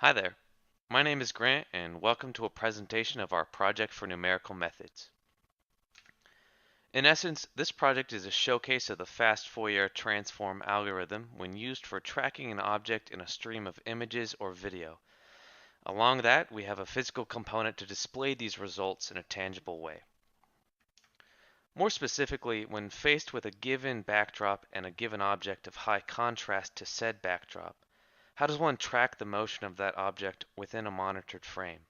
Hi there. My name is Grant and welcome to a presentation of our project for numerical methods. In essence, this project is a showcase of the fast Fourier transform algorithm when used for tracking an object in a stream of images or video. Along that, we have a physical component to display these results in a tangible way. More specifically, when faced with a given backdrop and a given object of high contrast to said backdrop, how does one track the motion of that object within a monitored frame?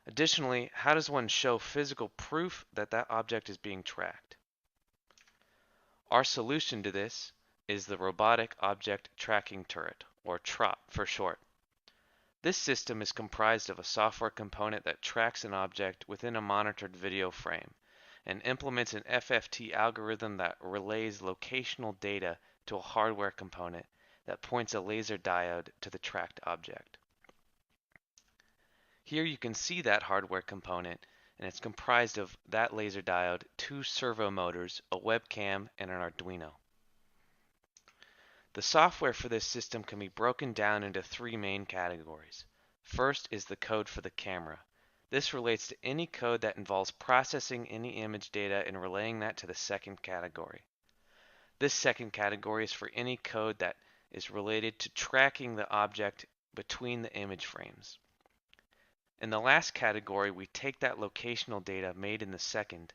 Additionally, how does one show physical proof that that object is being tracked? Our solution to this is the Robotic Object Tracking Turret, or TROTT for short. This system is comprised of a software component that tracks an object within a monitored video frame and implements an FFT algorithm that relays locational data to a hardware component that points a laser diode to the tracked object. Here you can see that hardware component, and it's comprised of that laser diode, two servo motors, a webcam, and an Arduino. The software for this system can be broken down into three main categories. First is the code for the camera. This relates to any code that involves processing any image data and relaying that to the second category. This second category is for any code that is related to tracking the object between the image frames. In the last category, we take that locational data made in the second,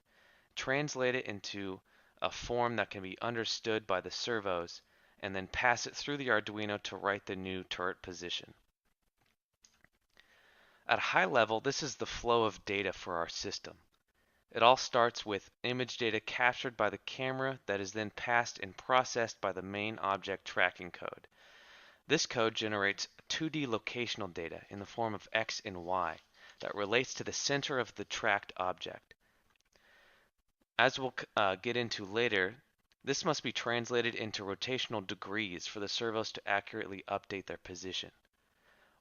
translate it into a form that can be understood by the servos, and then pass it through the Arduino to write the new turret position. At a high level, this is the flow of data for our system. It all starts with image data captured by the camera that is then passed and processed by the main object tracking code. This code generates 2D locational data in the form of X and Y that relates to the center of the tracked object. As we'll get into later, this must be translated into rotational degrees for the servos to accurately update their position.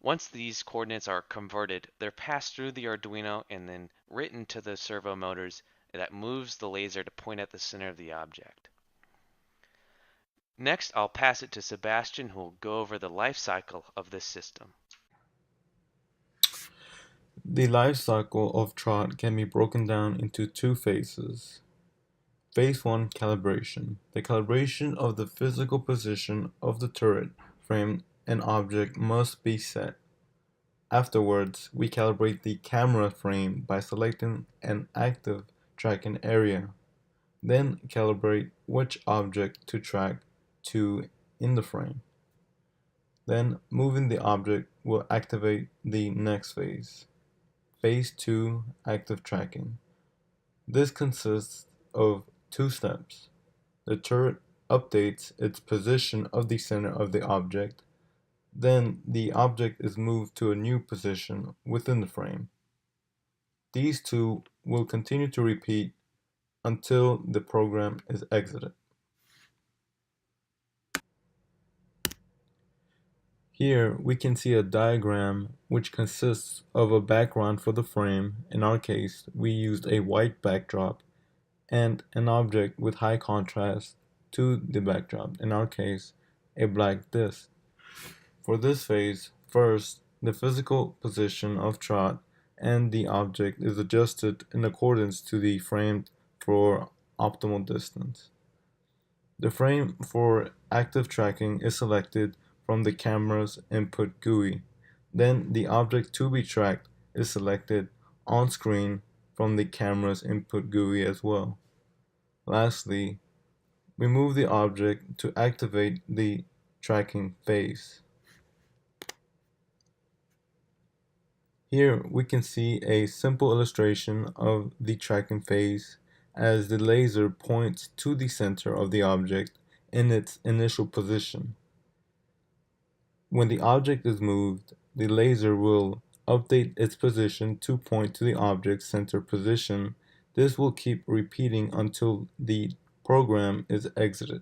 Once these coordinates are converted, they're passed through the Arduino and then written to the servo motors that moves the laser to point at the center of the object. Next, I'll pass it to Sebastian, who will go over the life cycle of this system. The life cycle of TROTT can be broken down into two phases. Phase 1 Calibration. The calibration of the physical position of the turret frame and object must be set. Afterwards, we calibrate the camera frame by selecting an active tracking area. Then calibrate which object to track to in the frame. Then moving the object will activate the next phase. Phase 2 Active Tracking. This consists of two steps. The turret updates its position of the center of the object. Then the object is moved to a new position within the frame. These two will continue to repeat until the program is exited. Here we can see a diagram which consists of a background for the frame. In our case, we used a white backdrop and an object with high contrast to the backdrop, in our case, a black disk. For this phase, first, the physical position of TROTT and the object is adjusted in accordance to the frame for optimal distance. The frame for active tracking is selected from the camera's input GUI. Then the object to be tracked is selected on screen from the camera's input GUI as well. Lastly, we move the object to activate the tracking phase. Here we can see a simple illustration of the tracking phase as the laser points to the center of the object in its initial position. When the object is moved, the laser will update its position to point to the object's center position. This will keep repeating until the program is exited.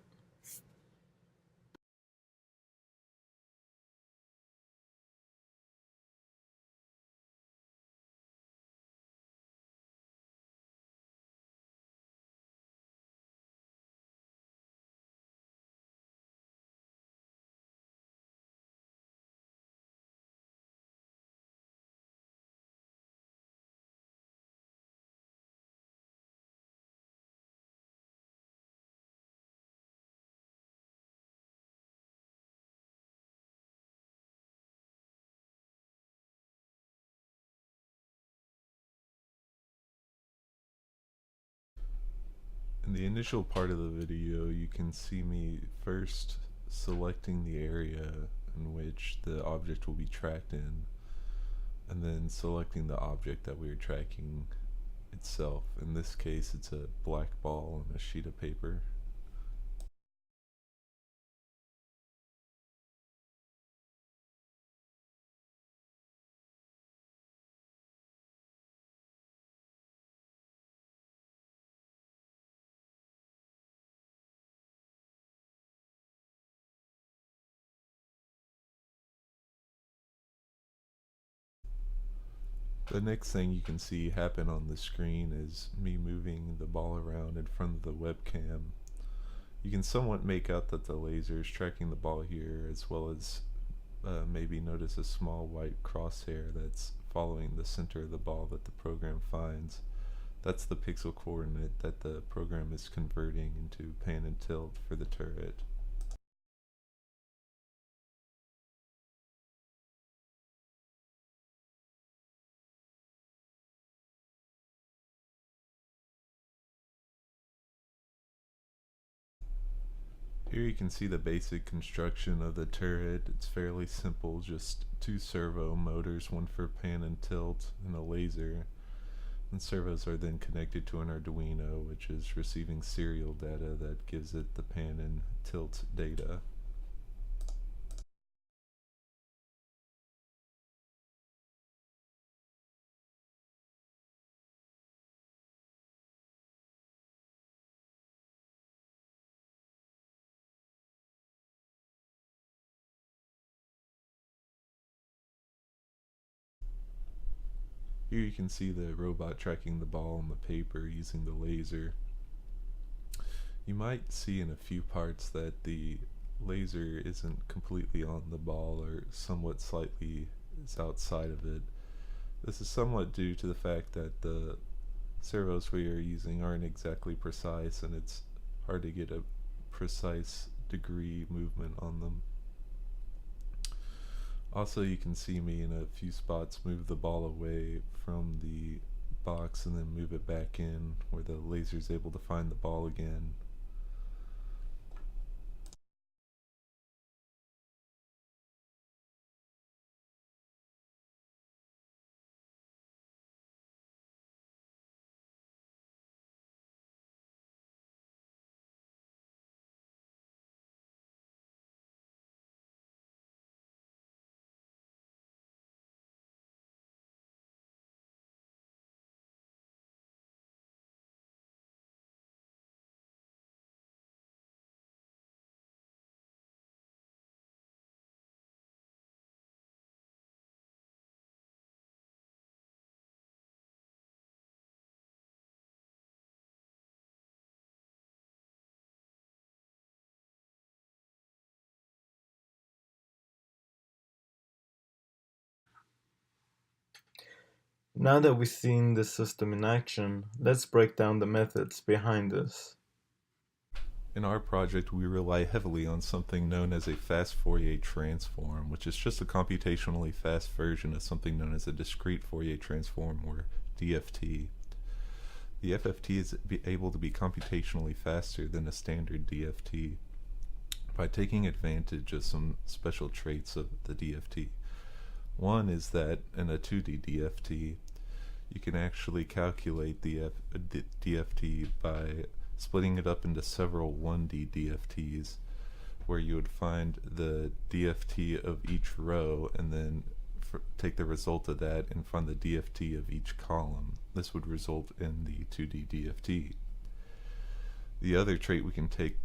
the initial part of the video, you can see me first selecting the area in which the object will be tracked in, and then selecting the object that we are tracking itself. In this case, it's a black ball on a sheet of paper. The next thing you can see happen on the screen is me moving the ball around in front of the webcam. You can somewhat make out that the laser is tracking the ball here, as well as maybe notice a small white crosshair that's following the center of the ball that the program finds. That's the pixel coordinate that the program is converting into pan and tilt for the turret. Here you can see the basic construction of the turret. It's fairly simple, just two servo motors, one for pan and tilt, and a laser. And servos are then connected to an Arduino, which is receiving serial data that gives it the pan and tilt data. Here you can see the robot tracking the ball on the paper using the laser. You might see in a few parts that the laser isn't completely on the ball or somewhat slightly is outside of it. This is somewhat due to the fact that the servos we are using aren't exactly precise, and it's hard to get a precise degree movement on them. Also, you can see me in a few spots move the ball away from the box and then move it back in where the laser is able to find the ball again. Now that we've seen this system in action, let's break down the methods behind this. In our project, we rely heavily on something known as a fast Fourier transform, which is just a computationally fast version of something known as a discrete Fourier transform, or DFT. The FFT is able to be computationally faster than a standard DFT by taking advantage of some special traits of the DFT. One is that in a 2D DFT, you can actually calculate the DFT by splitting it up into several 1D DFTs, where you would find the DFT of each row and then take the result of that and find the DFT of each column. This would result in the 2D DFT. The other trait we can take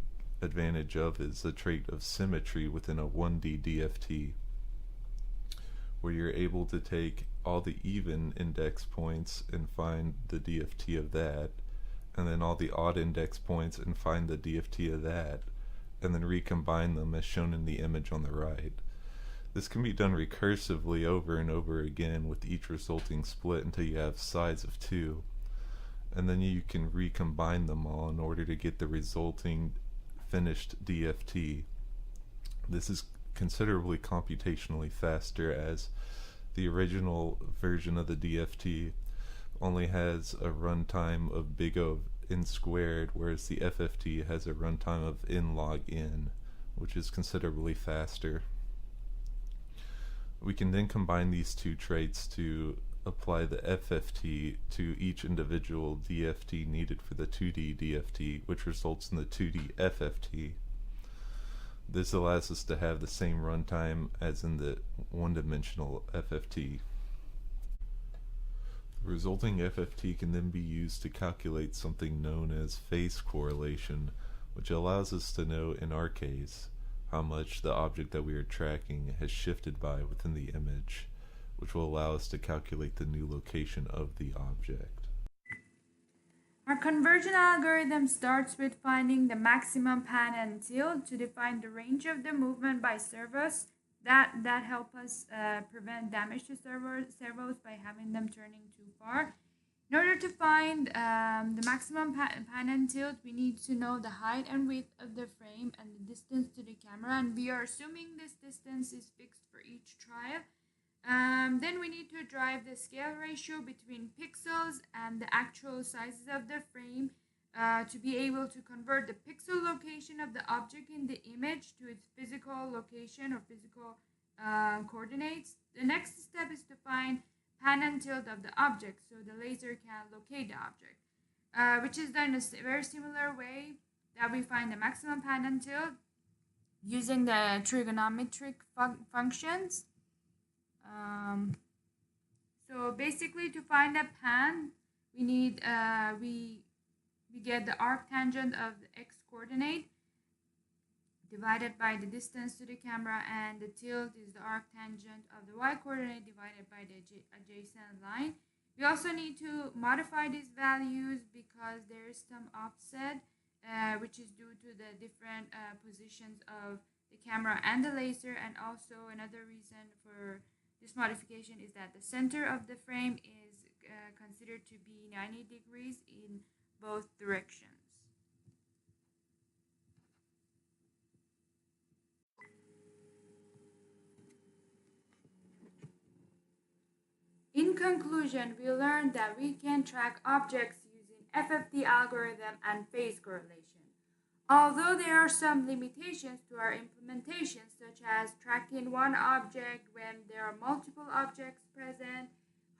advantage of is the trait of symmetry within a 1D DFT, where you're able to take all the even index points and find the DFT of that, and then all the odd index points and find the DFT of that, and then recombine them as shown in the image on the right. This can be done recursively over and over again with each resulting split until you have size of 2, and then you can recombine them all in order to get the resulting finished DFT. This is considerably computationally faster, as the original version of the DFT only has a runtime of big O n squared, whereas the FFT has a runtime of n log n, which is considerably faster. We can then combine these two traits to apply the FFT to each individual DFT needed for the 2D DFT, which results in the 2D FFT. This allows us to have the same runtime as in the one-dimensional FFT. The resulting FFT can then be used to calculate something known as phase correlation, which allows us to know, in our case, how much the object that we are tracking has shifted by within the image, which will allow us to calculate the new location of the object. Our conversion algorithm starts with finding the maximum pan and tilt to define the range of the movement by servos that help us prevent damage to servos by having them turning too far. In order to find the maximum pan and tilt, we need to know the height and width of the frame and the distance to the camera, and we are assuming this distance is fixed for each trial. Then we need to drive the scale ratio between pixels and the actual sizes of the frame to be able to convert the pixel location of the object in the image to its physical location or physical coordinates. The next step is to find pan and tilt of the object so the laser can locate the object, which is done in a very similar way that we find the maximum pan and tilt using the trigonometric functions. So basically, to find a pan, we need we get the arctangent of the x coordinate divided by the distance to the camera, and the tilt is the arctangent of the y coordinate divided by the adjacent line. We also need to modify these values because there is some offset, which is due to the different positions of the camera and the laser, and also another reason for this modification is that the center of the frame is considered to be 90 degrees in both directions. In conclusion, we learned that we can track objects using FFT algorithm and phase correlation. Although there are some limitations to our implementation, such as tracking one object when there are multiple objects present,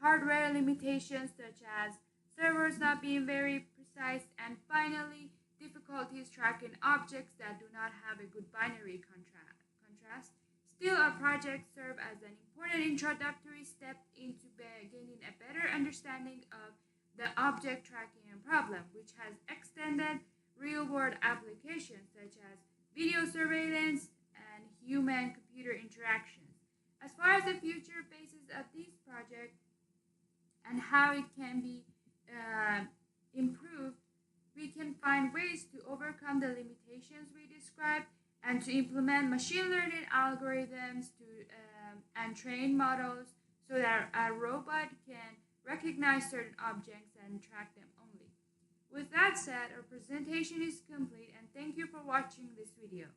hardware limitations such as servers not being very precise, and finally, difficulties tracking objects that do not have a good binary contrast, still our projects serve as an important introductory step into gaining a better understanding of the object tracking problem, which has extended real-world applications such as video surveillance and human-computer interactions. As far as the future phases of this project and how it can be improved, we can find ways to overcome the limitations we described and to implement machine learning algorithms and train models so that a robot can recognize certain objects and track them only. With that said, our presentation is complete, and thank you for watching this video.